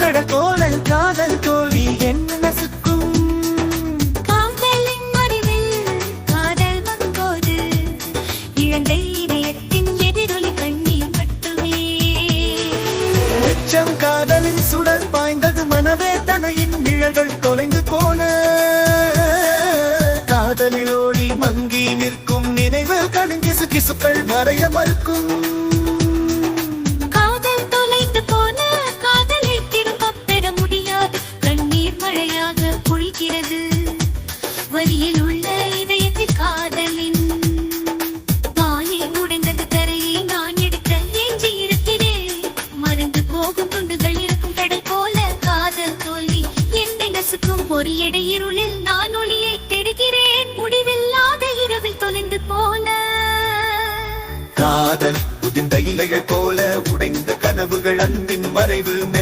கடல் போல காதல் தோல்வி என்ன நசுக்கும். காதலின் மறைவில் காதல் வரும்போது இழந்த இதயத்தின் எதிரொலி கண்ணீர் மட்டுமே. எச்சம் காதலின் சுடர் பாய்ந்தது மனவேதனையின் நிழல்கள் தொலைந்து போன. காதலில் ஒளி மங்கி நிற்கும் நினைவு கடுங்கி கிசுக்கள் மறைய மறுக்கும். காதல் தொலைந்து போன காதலை திரும்பப் பெற முடியாது. கண்ணீர் மழையாக பொழிகிறது வரியில் உள்ள இதயத்தில் காதலின் பாயை உடைந்தது தரையை நான் எடுக்க ஏஞ்சி இருக்கிறேன். மறந்து போகும் துண்டுகள் இருக்கும் கடல் போல காதல் தோல்வி என்னை நசுக்கும். ஒரு இடையிருளில் நான் ஒளியை தேடுகிறேன். முடிவில்லாத இரவில் தொலைந்து போன காதல் உதிர்ந்த இலைகள் போல உடைந்த கனவுகள் அன்பின் மறைவு.